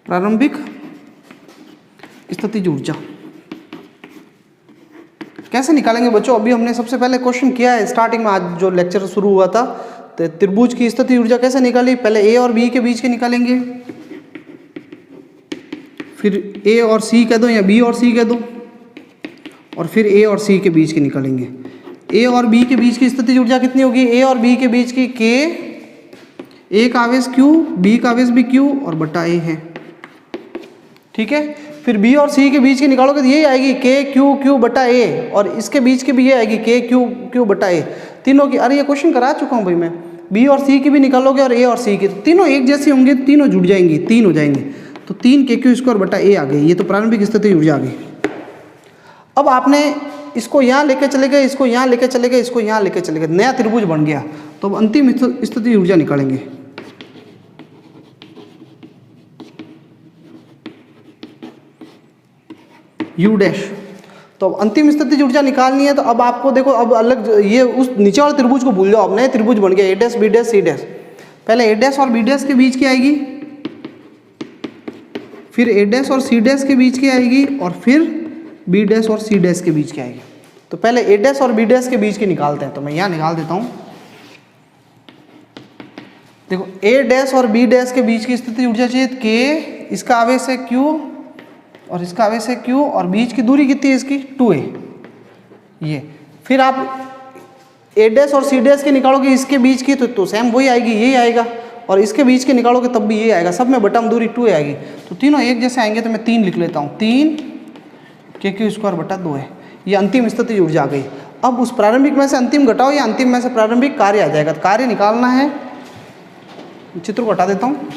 प्रारंभिक स्थिति ऊर्जा कैसे निकालेंगे बच्चों, अभी हमने सबसे पहले क्वेश्चन किया है स्टार्टिंग में, आज जो लेक्चर शुरू हुआ था। तो त्रिभुज की स्थिति ऊर्जा कैसे निकाली, पहले ए और बी के बीच के निकालेंगे, फिर ए और सी कह दो या बी और सी कह दो, और फिर ए और सी के बीच के निकालेंगे। ए और बी के बीच की स्थिति ऊर्जा कितनी होगी, ए और बी के बीच की के, ए का आवेश क्यू, बी का आवेश भी क्यू और बटा ए है। ठीक है, फिर बी और सी के बीच की निकालोगे तो यही आएगी के क्यू क्यू बटा ए, और इसके बीच की भी ये आएगी के क्यू क्यू बटा ए। तीनों की, अरे ये क्वेश्चन करा चुका हूँ भाई मैं। बी और सी की भी निकालोगे और ए और सी की, तो तीनों एक जैसी होंगे, तीनों जुड़ जाएंगी, 3 हो जाएंगे। तो 3 के क्यू स्क्वायर बटा ए आ गई। ये तो प्रारंभिक स्थिति ऊर्जा आ गई। अब आपने इसको यहाँ लेके चले गए, इसको यहाँ लेके चले गए, इसको यहाँ लेके चले गए, नया त्रिभुज बन गया। तो अब अंतिम स्थिति ऊर्जा निकालेंगे। You dash. तो अब अंतिम स्थिति ऊर्जा निकालनी है। तो अब आपको देखो, अब अलग ये उस नीचे वाले त्रिभुज को भूल जाओ, अब नए त्रिभुज बन गया, A dash B dash C dash. पहले ए डैश और बी डैश के बीच की आएगी, फिर ए डैश और सी डैश के बीच की आएगी, और फिर बी डैश और सी डैश के बीच की आएगी। तो पहले ए डैश और बी डैश के बीच की निकालते हैं। तो मैं यहाँ निकाल देता हूँ। देखो, ए डैश और बी डैश के बीच की स्थिति ऊर्जा चाहिए के, इसका आवेश है क्यू और इसका आवेश है क्यू, और बीच की दूरी कितनी है इसकी, 2a। ये फिर आप ए डैश और सी डैश की निकालोगे इसके बीच की, तो सेम वही आएगी, यही आएगा। और इसके बीच के निकालोगे तब भी ये आएगा, सब में बटा में दूरी 2a आएगी। तो तीनों एक जैसे आएंगे, तो मैं 3 लिख लेता हूँ, 3 के क्यू स्क्वायर बटा 2 है। ये अंतिम स्थिति ऊर्जा आ गई। अब उस प्रारंभिक में से अंतिम घटाओ या अंतिम में से प्रारंभिक, कार्य आ जाएगा। तो कार्य निकालना है, चित्र को हटा देता हूँ।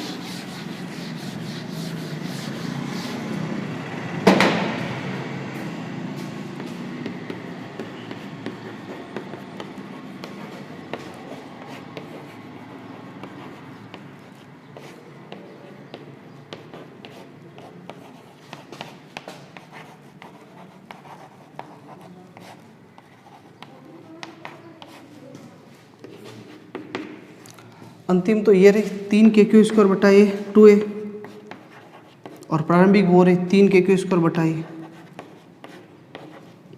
अंतिम तो ये रही 3 के क्यू स्क्वायर बटा ए 2a, और प्रारंभिक वो रही 3 के क्यू स्क्वायर बटा ए।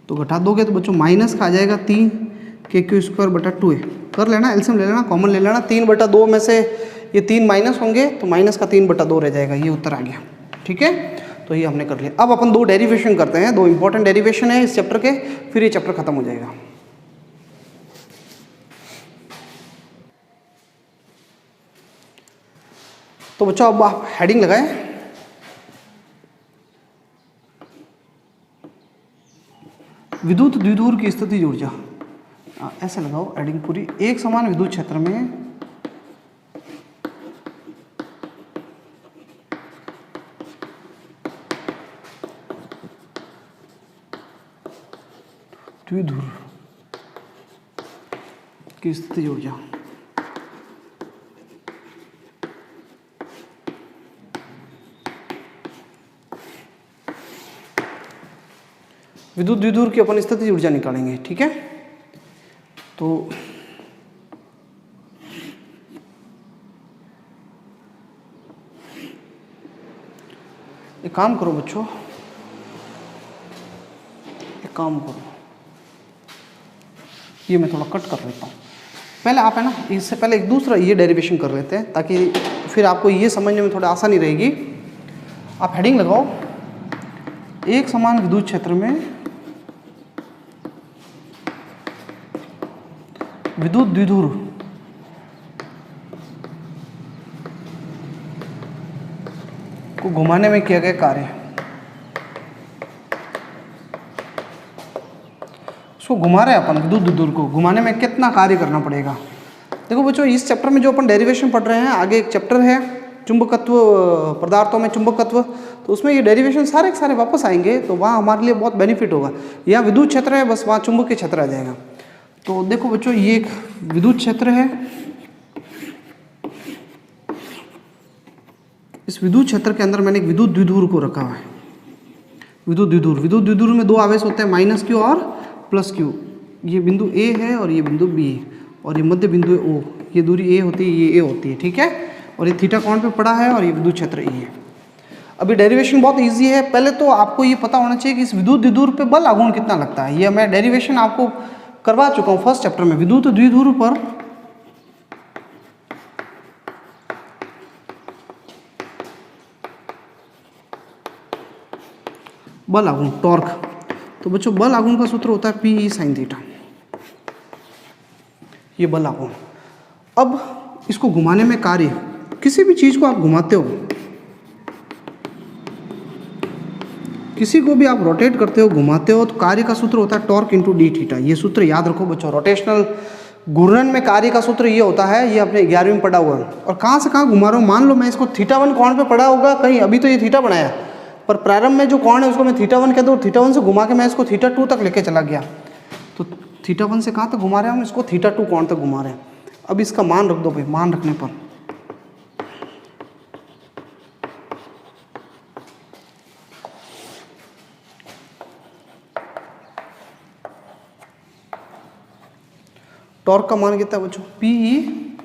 तो घटा दोगे तो बच्चों माइनस का आ जाएगा 3 के क्यू स्क्वायर बटा 2a। कर लेना, एलसीएम ले लेना, कॉमन ले लेना। 3 बटा 2 में से ये 3 माइनस होंगे, तो माइनस का 3 बटा 2 रह जाएगा। ये उत्तर आ गया। ठीक है, तो ये हमने कर लिया। अब अपन 2 डेरिवेशन करते हैं, 2 इंपॉर्टेंट डेरिवेशन है इस चैप्टर के, फिर ये चैप्टर खत्म हो जाएगा। तो बच्चों अब आप हेडिंग लगाएं, विद्युत द्विध्रुव की स्थिति ऊर्जा। ऐसे लगाओ हेडिंग पूरी। एक समान विद्युत क्षेत्र में द्विध्रुव की स्थिति ऊर्जा। विद्युत द्विध्रुव की अपन स्थितिज ऊर्जा निकालेंगे, ठीक है। तो एक काम करो बच्चों, एक काम करो, ये मैं थोड़ा कट कर लेता हूँ। पहले आप है ना, इससे पहले एक दूसरा ये डेरिवेशन कर लेते हैं ताकि फिर आपको ये समझने में थोड़ा आसानी रहेगी। आप हेडिंग लगाओ, एक समान विद्युत क्षेत्र में विद्युत द्विध्रुव को घुमाने में किया गया कार्य। उसको घुमा रहे हैं अपन, विद्युत द्विध्रुव को घुमाने में कितना कार्य करना पड़ेगा। देखो बच्चों, इस चैप्टर में जो अपन डेरिवेशन पढ़ रहे हैं, आगे एक चैप्टर है चुंबकत्व, पदार्थों में चुंबकत्व, तो उसमें ये डेरिवेशन सारे के सारे वापस आएंगे, तो वहाँ हमारे लिए बहुत बेनिफिट होगा। यहाँ विद्युत क्षेत्र है, बस वहाँ चुंबकीय क्षेत्र आ जाएगा। तो देखो बच्चों, ये एक विद्युत क्षेत्र है, इस विद्युत क्षेत्र के अंदर मैंने एक विद्युत द्विध्रुव को रखा है। विद्युत द्विध्रुव में दो आवेश होते हैं, माइनस क्यू और प्लस क्यू। ये बिंदु ए है और ये बिंदु बी है, और ये मध्य बिंदु है ओ। ये दूरी ए होती है, ये ए होती है, ठीक है। और ये थीटा कोण पे पड़ा है और ये विद्युत क्षेत्र ई है। अभी डेरिवेशन बहुत इजी है। पहले तो आपको ये पता होना चाहिए कि इस विद्युत द्विध्रुव पे बल आघूर्ण कितना लगता है। ये मैं डेरिवेशन आपको करवा चुका हूँ फर्स्ट चैप्टर में। विद्युत द्विध्रुव पर बल आघूर्ण, टॉर्क। तो बच्चों, बल आघूर्ण का सूत्र होता है पी ई साइन थीटा। ये बल आघूर्ण। अब इसको घुमाने में कार्य, किसी भी चीज को आप घुमाते हो, किसी को भी आप रोटेट करते हो, घुमाते हो, तो कार्य का सूत्र होता है टॉर्क इंटू डी थीटा। ये सूत्र याद रखो बच्चों। रोटेशनल घूर्णन में कार्य का सूत्र ये होता है, ये अपने 11वीं में पढ़ा हुआ है। और कहाँ से कहाँ घुमा रहा हूँ, मान लो मैं इसको θ1 कोण पे पढ़ा होगा कहीं, अभी तो ये थीटा बनाया, पर प्रारंभ में जो कोण है उसको मैं θ1 कहता हूँ। θ1 से घुमा के मैं इसको θ2 तक लेके चला गया, तो θ1 से कहाँ तक घुमा रहे हैं हम, इसको θ2 कोण तक घुमा रहे हैं। अब इसका मान रख दो भाई, मान रखने पर टॉर्क का मान कितना है बच्चों, पी ई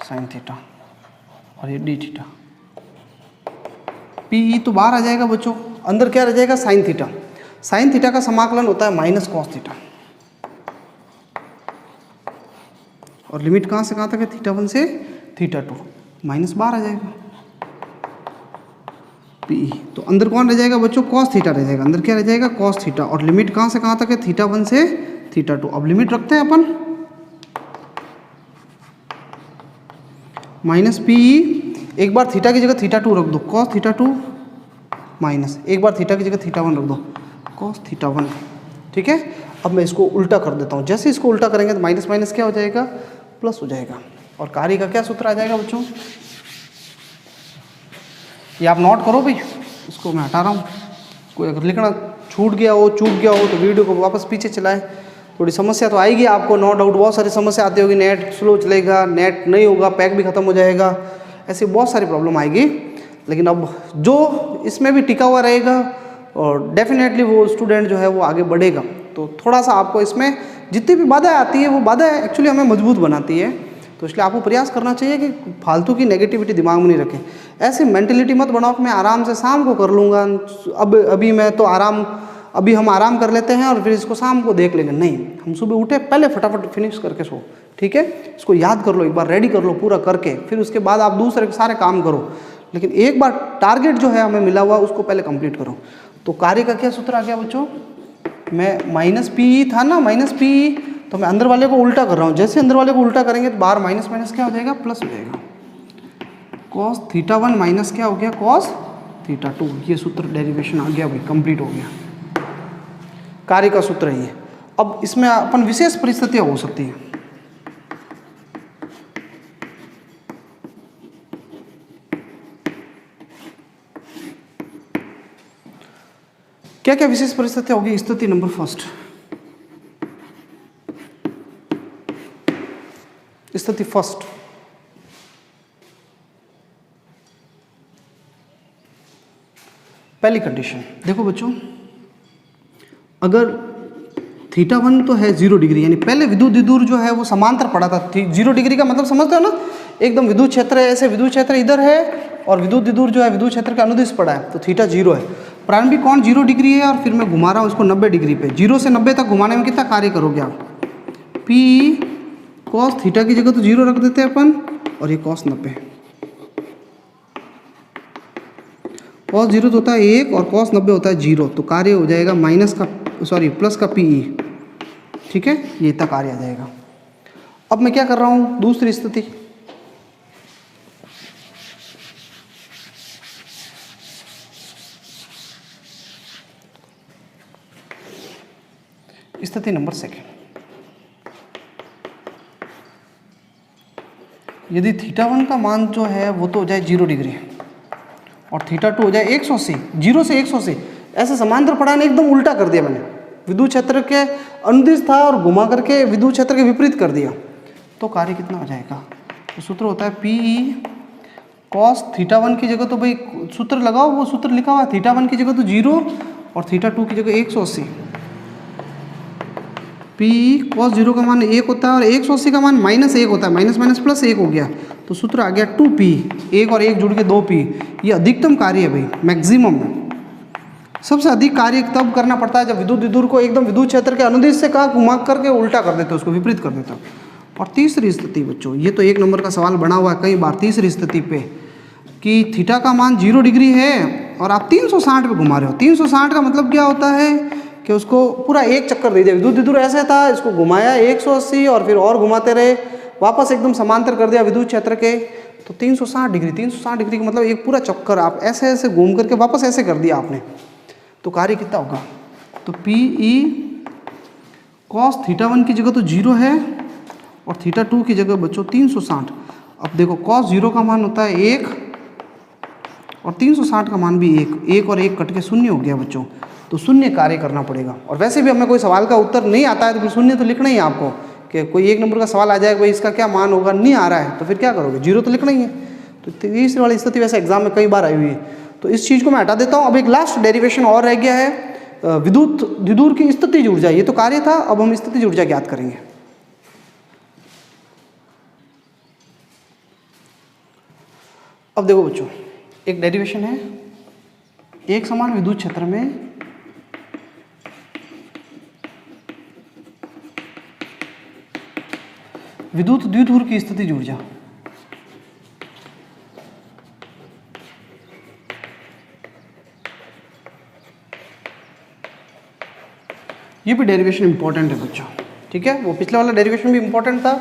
साइन थीटा और ये डी थीटा। पी ई तो बाहर आ जाएगा बच्चों, अंदर क्या रह जाएगा, साइन थीटा। साइन थीटा का समाकलन होता है माइनस कॉस थीटा, और लिमिट कहाँ से कहाँ तक है, θ1 से θ2, माइनस बाहर आ जाएगा पी ई। तो अंदर कौन रह जाएगा बच्चों, कॉस थीटा रह जाएगा। अंदर क्या रह जाएगा, कॉस थीटा, और लिमिट कहाँ से कहाँ तक है, θ1 से θ2। अब लिमिट रखते हैं अपन, माइनस पी ई, एक बार थीटा की जगह θ2 रख दो, कॉस θ2 माइनस, एक बार थीटा की जगह θ1 रख दो, कॉस θ1, ठीक है। अब मैं इसको उल्टा कर देता हूँ। जैसे इसको उल्टा करेंगे तो माइनस माइनस क्या हो जाएगा, प्लस हो जाएगा। और कार्य का क्या सूत्र आ जाएगा बच्चों, ये आप नोट करो भाई, इसको मैं हटा रहा हूँ। कोई अगर लिखना छूट गया हो, चूक गया हो, तो वीडियो को वापस पीछे चलाएं। थोड़ी समस्या तो आएगी आपको, नो डाउट, बहुत सारी समस्या आती होगी। नेट स्लो चलेगा, नेट नहीं होगा, पैक भी ख़त्म हो जाएगा, ऐसी बहुत सारी प्रॉब्लम आएगी। लेकिन अब जो इसमें भी टिका हुआ रहेगा, और डेफिनेटली वो स्टूडेंट जो है वो आगे बढ़ेगा। तो थोड़ा सा आपको इसमें जितनी भी बाधाएं आती है, वो बाधाएं एक्चुअली हमें मजबूत बनाती है। तो इसलिए आपको प्रयास करना चाहिए कि फालतू की नेगेटिविटी दिमाग में नहीं रखें। ऐसी मेंटेलिटी मत बनाओ कि मैं आराम से शाम को कर लूँगा, अभी मैं तो अभी हम आराम कर लेते हैं और फिर इसको शाम को देख लेंगे। नहीं, हम सुबह उठे पहले फटाफट फिनिश करके सो, ठीक है। इसको याद कर लो, एक बार रेडी कर लो पूरा करके, फिर उसके बाद आप दूसरे सारे काम करो। लेकिन एक बार टारगेट जो है हमें मिला हुआ, उसको पहले कंप्लीट करो। तो कार्य का क्या सूत्र आ गया बच्चों, मैं माइनस पी था ना, माइनस पी, तो मैं अंदर वाले को उल्टा कर रहा हूँ। जैसे अंदर वाले को उल्टा करेंगे तो बाहर माइनस माइनस क्या हो जाएगा, प्लस हो जाएगा। कॉस θ1 माइनस क्या हो गया, कॉस θ2। ये सूत्र डेरिवेशन आ गया भाई, कंप्लीट हो गया। कार्य का सूत्र है ये। अब इसमें अपन विशेष परिस्थितियां हो सकती हैं। क्या क्या विशेष परिस्थितियां होगी, स्थिति नंबर फर्स्ट, स्थिति फर्स्ट, पहली कंडीशन देखो बच्चों, अगर θ1 तो है 0 डिग्री, यानी पहले विद्युत द्विध्रुव जो है वो समांतर पड़ा था। 0 डिग्री का मतलब समझते हो ना, एकदम विद्युत क्षेत्र है, ऐसे विद्युत क्षेत्र इधर है और विद्युत द्विध्रुव जो है विद्युत क्षेत्र के अनुदिश पड़ा है, तो θ 0 है। प्रारंभिक कोण 0 डिग्री है और फिर मैं घुमा रहा हूँ इसको 90 डिग्री पे। 0 से 90 तक घुमाने में कितना कार्य करोगे आप? P cos θ की जगह तो 0 रख देते हैं अपन, और ये cos 90। cos 0 तो होता है 1 और cos 90 होता है 0, तो कार्य हो जाएगा प्लस का PE। ठीक है, ये इतना कार्य आ जाएगा। अब मैं क्या कर रहा हूँ, दूसरी स्थिति। स्थिति नंबर 2, यदि θ1 का मान जो है वो तो हो जाए 0 डिग्री और θ2 हो जाए 180, 0 से 180, ऐसे समांतर पड़ा ने एकदम उल्टा कर दिया मैंने, विद्युत क्षेत्र के अनुदिश था और घुमा करके विद्युत क्षेत्र के विपरीत कर दिया, तो कार्य कितना हो जाएगा? तो सूत्र होता है PE cos θ1 की जगह तो भाई सूत्र लगाओ, वो सूत्र लिखा हुआ है, θ1 की जगह तो 0 और θ2 की जगह 180। PE cos 0 का मान 1 होता है और 180 का मान -1 होता है, माइनस माइनस प्लस 1 हो गया, तो सूत्र आ गया 2P, 1 और 1 जुड़ के 2P। ये अधिकतम कार्य है भाई, मैक्सिमम। सबसे अधिक कार्य तब करना पड़ता है जब विद्युत द्विध्रुव को एकदम विद्युत क्षेत्र के अनुदिश से कहाँ घुमा करके उल्टा कर देते हो, उसको विपरीत कर देते हो। और तीसरी स्थिति बच्चों, ये तो 1 नंबर का सवाल बना हुआ है कई बार, तीसरी स्थिति पे कि θ का मान 0 डिग्री है और आप 360 पे घुमा रहे हो। 360 का मतलब क्या होता है कि उसको पूरा एक चक्कर दे दिया, विद्युत द्विध्रुव ऐसे था, इसको घुमाया 180 और फिर और घुमाते रहे, वापस एकदम समांतर कर दिया विद्युत क्षेत्र के, तो 360 डिग्री। 360 डिग्री का मतलब एक पूरा चक्कर आप ऐसे ऐसे घूम करके वापस ऐसे कर दिया आपने, तो कार्य कितना होगा? तो PE cos θ1 की जगह तो 0 है और θ2 की जगह बच्चों 360। अब देखो cos 0 का मान होता है 1 और 360 का मान भी 1, 1 और 1 कट के 0 हो गया बच्चों, तो 0 कार्य करना पड़ेगा। और वैसे भी हमें कोई सवाल का उत्तर नहीं आता है तो फिर 0 तो लिखना ही है आपको, कि कोई 1 नंबर का सवाल आ जाएगा भाई इसका क्या मान होगा, नहीं आ रहा है तो फिर क्या करोगे, 0 तो लिखना ही है। तो तीसरी वाली स्थिति वैसे एग्जाम में कई बार आई हुई है, तो इस चीज़ को मैं हटा देता हूँ। अब एक लास्ट डेरिवेशन और रह गया है, विद्युत द्विध्रुव की स्थितिज ऊर्जा। ये तो कार्य था, अब हम स्थितिज ऊर्जा ज्ञात करेंगे। अब देखो बच्चों, एक डेरिवेशन है, एक समान विद्युत क्षेत्र में विद्युत द्विध्रुव की स्थितिज ऊर्जा। ये भी डेरिवेशन इंपॉर्टेंट है बच्चों, ठीक है, वो पिछले वाला डेरिवेशन भी इंपॉर्टेंट था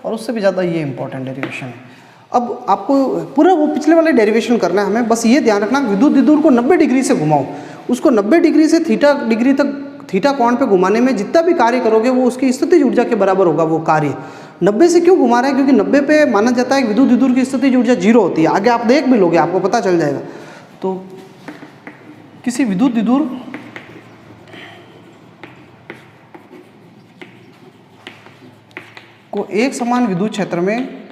और उससे भी ज़्यादा ये इंपॉर्टेंट डेरिवेशन है। अब आपको पूरा वो पिछले वाले डेरिवेशन करना है हमें, बस ये ध्यान रखना विद्युत द्विध्रुव को 90 डिग्री से घुमाओ, उसको 90 डिग्री से θ डिग्री तक θ कोण पे घुमाने में जितना भी कार्य करोगे वो उसकी स्थितिज ऊर्जा के बराबर होगा। वो कार्य 90 से क्यों घुमा रहे हैं, क्योंकि 90 पे माना जाता है कि विद्युत द्विध्रुव की स्थितिज ऊर्जा 0 होती है। आगे आप देख भी लोगे, आपको पता चल जाएगा। तो किसी विद्युत द्विध्रुव को एक समान विद्युत क्षेत्र में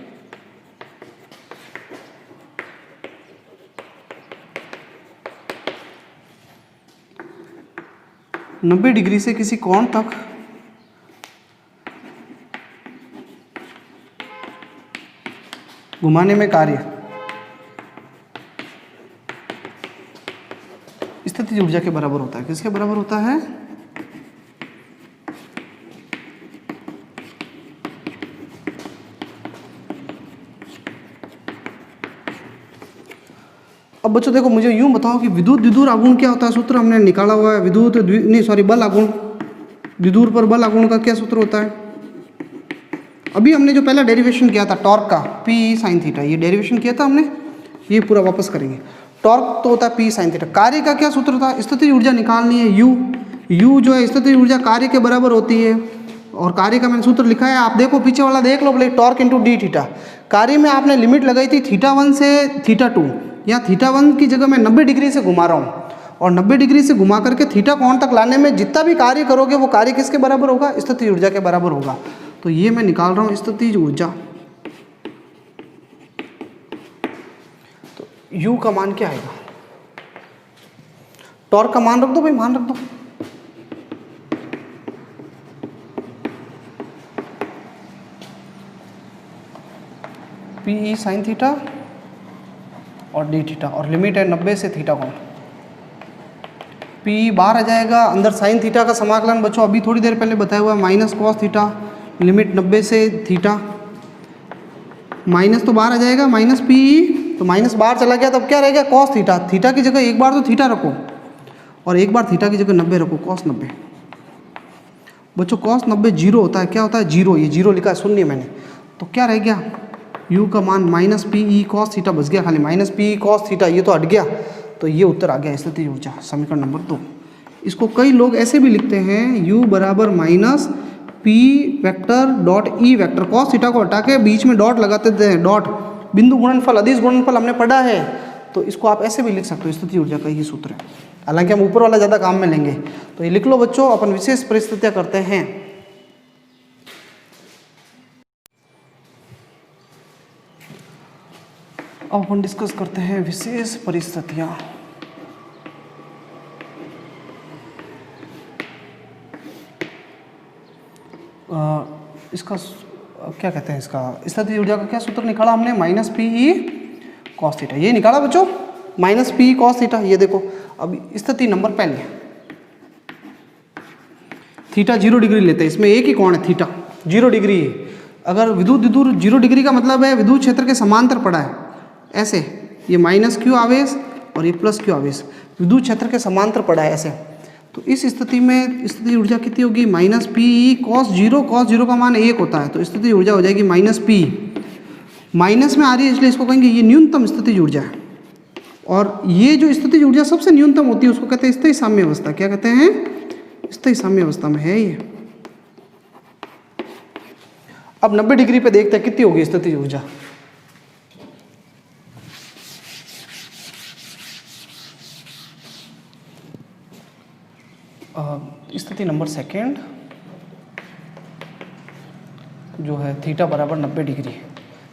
नब्बे डिग्री से किसी कोण तक घुमाने में कार्य स्थितिज ऊर्जा के बराबर होता है। किसके बराबर होता है? अब बच्चों देखो, मुझे यूं बताओ कि विद्युत द्विध्रुव आघूर्ण क्या होता है। सूत्र हमने निकाला हुआ है, बल आघूर्ण, द्विध्रुव पर बल आघूर्ण का क्या सूत्र होता है? अभी हमने जो पहला डेरिवेशन किया था टॉर्क का, P sin थीटा, ये डेरिवेशन किया था हमने, ये पूरा वापस करेंगे। टॉर्क तो होता है P sin थीटा। कार्य का क्या सूत्र था? स्थितिज ऊर्जा निकालनी है, U जो है स्थितिज ऊर्जा कार्य के बराबर होती है, और कार्य का मैंने सूत्र लिखा है, आप देखो पीछे वाला देख लो बोले, टॉर्क इंटू डी थीटा। कार्य में आपने लिमिट लगाई थी θ1 से θ2, यहाँ θ1 की जगह मैं 90 डिग्री से घुमा रहा हूँ, और 90 डिग्री से घुमा करके θ कोण तक लाने में जितना भी कार्य करोगे वो कार्य किसके बराबर होगा? स्थितिज ऊर्जा के बराबर होगा। तो ये मैं निकाल रहा हूँ स्थितिज ऊर्जा। तो U का मान क्या आएगा? टॉर्क का मान रख दो भाई, मान रख दो। पी ई साइन थीटा और डी थीटा, और लिमिट है 90 से थीटा कोण। पी बाहर आ जाएगा, अंदर साइन थीटा का समाकलन बच्चों अभी थोड़ी देर पहले बताया हुआ है, माइनस कॉस थीटा, लिमिट 90 से थीटा, माइनस तो बाहर आ जाएगा, माइनस पी ई, तो माइनस बाहर चला गया, तब क्या रहेगा कॉस थीटा। थीटा की जगह एक बार तो थीटा रखो और एक बार थीटा की जगह 90 रखो, कॉस 90। बच्चों कॉस 90 जीरो होता है, क्या होता है जीरो, ये जीरो लिखा है शून्य मैंने, तो क्या रह गया u का मान minus P E cos theta बच गया, खाली minus P E cos theta, ये तो हट गया, तो ये उत्तर आ गया स्थितिज ऊर्जा, समीकरण नंबर 2। इसको कई लोग ऐसे भी लिखते हैं, u बराबर minus P vector dot E vector, cos theta को हटा के बीच में डॉट लगाते थे, डॉट बिंदु गुणनफल अदिश गुणनफल हमने पढ़ा है, तो इसको आप ऐसे भी लिख सकते हो, स्थितिज ऊर्जा का ये सूत्र है। हालांकि हम ऊपर वाला ज़्यादा काम में लेंगे, तो ये लिख लो बच्चों, अपन विशेष परिस्थितियाँ करते हैं। अब अपन डिस्कस करते हैं विशेष परिस्थितियाँ। इसका क्या कहते हैं, इसका स्थितिज ऊर्जा का क्या सूत्र निकाला हमने, minus P E cos theta, ये निकाला बच्चों, माइनस पी कॉस थीटा। ये देखो अब स्थिति नंबर पहले, थीटा 0 डिग्री लेते हैं, इसमें एक ही कोण है थीटा 0 डिग्री है। अगर विद्युत विदुर 0 डिग्री का मतलब है विद्युत क्षेत्र के समांतर पड़ा है, ऐसे ये माइनस क्यू आवेश और ये प्लस क्यू आवेश विद्युत क्षेत्र के समांतर पड़ा है ऐसे, तो इस स्थिति में स्थितिज ऊर्जा कितनी होगी, माइनस पी ई कॉस 0 का मान 1 होता है, तो स्थितिज ऊर्जा हो जाएगी माइनस पी, माइनस में आ रही है इसलिए इसको कहेंगे ये न्यूनतम स्थितिज ऊर्जा है। और ये जो स्थितिज ऊर्जा सबसे न्यूनतम होती है उसको कहते हैं स्थायी साम्य अवस्था। क्या कहते हैं, स्थायी साम्य अवस्था में है ये। अब 90 डिग्री पे देखते हैं कितनी होगी स्थितिज ऊर्जा। स्थिति नंबर सेकेंड जो है थीटा बराबर 90 डिग्री,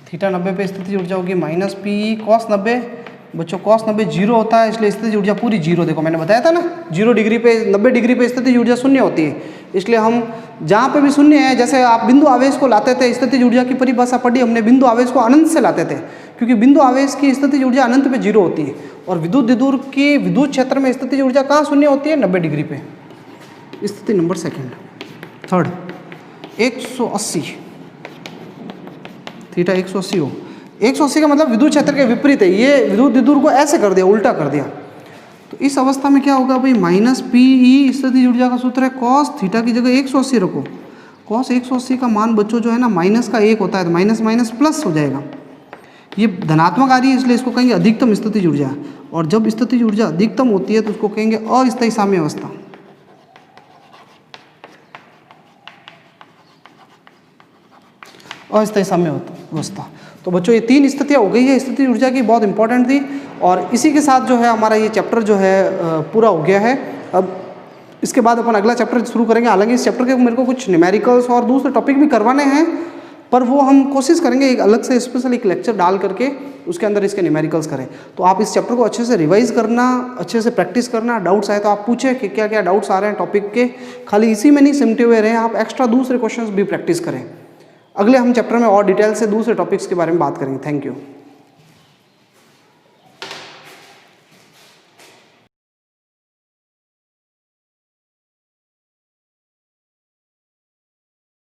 थीटा 90 पे स्थितिज ऊर्जा होगी माइनस पी कॉस 90। बच्चों कॉस 90 जीरो होता है, इसलिए स्थितिज ऊर्जा पूरी जीरो, देखो मैंने बताया था ना 0 डिग्री पे 90 डिग्री पे स्थितिज ऊर्जा शून्य होती है, इसलिए हम जहाँ पे भी शून्य है, जैसे आप बिंदु आवेश को लाते थे, स्थितिज ऊर्जा की परिभाषा पढ़ी हमने, बिंदु आवेश को अनंत से लाते थे, क्योंकि बिंदु आवेश की स्थितिज ऊर्जा अनंत पे 0 होती है, और विद्युत विदुर की विद्युत क्षेत्र में स्थितिज ऊर्जा कहाँ शून्य होती है, 90 डिग्री पे। स्थिति नंबर सेकेंड, थर्ड 180, थीटा 180 हो, 180 का मतलब विद्युत क्षेत्र के विपरीत है, ये विद्युत विदुर को ऐसे कर दिया, उल्टा कर दिया, तो इस अवस्था में क्या होगा भाई, माइनस पी ई स्थितिज ऊर्जा का सूत्र है, कॉस थीटा की जगह 180 रखो, कॉस 180 का मान बच्चों जो है ना माइनस का 1 होता है, तो माइनस माइनस प्लस हो जाएगा, ये धनात्मक आ रही है इसलिए इसको कहेंगे अधिकतम स्थितिज ऊर्जा, और जब स्थितिज ऊर्जा अधिकतम होती है तो उसको कहेंगे अस्थायी साम्य अवस्था। अस्थायी साम्य अवस्था। तो बच्चों ये 3 स्थितियाँ हो गई है स्थितिज ऊर्जा की, बहुत इंपॉर्टेंट थी, और इसी के साथ जो है हमारा ये चैप्टर जो है पूरा हो गया है। अब इसके बाद अपन अगला चैप्टर शुरू करेंगे, हालांकि इस चैप्टर के मेरे को कुछ न्यूमेरिकल्स और दूसरे टॉपिक भी करवाने हैं, पर वो हम कोशिश करेंगे एक अलग से स्पेशल एक लेक्चर डाल करके उसके अंदर इसके न्यूमेरिकल्स करें। तो आप इस चैप्टर को अच्छे से रिवाइज करना, अच्छे से प्रैक्टिस करना, डाउट्स आए तो आप पूछें कि क्या क्या डाउट्स आ रहे हैं टॉपिक के, खाली इसी में नहीं सिमटे हुए रहें, आप एक्स्ट्रा दूसरे क्वेश्चंस भी प्रैक्टिस करें। अगले हम चैप्टर में और डिटेल से दूसरे टॉपिक्स के बारे में बात करेंगे। Thank you.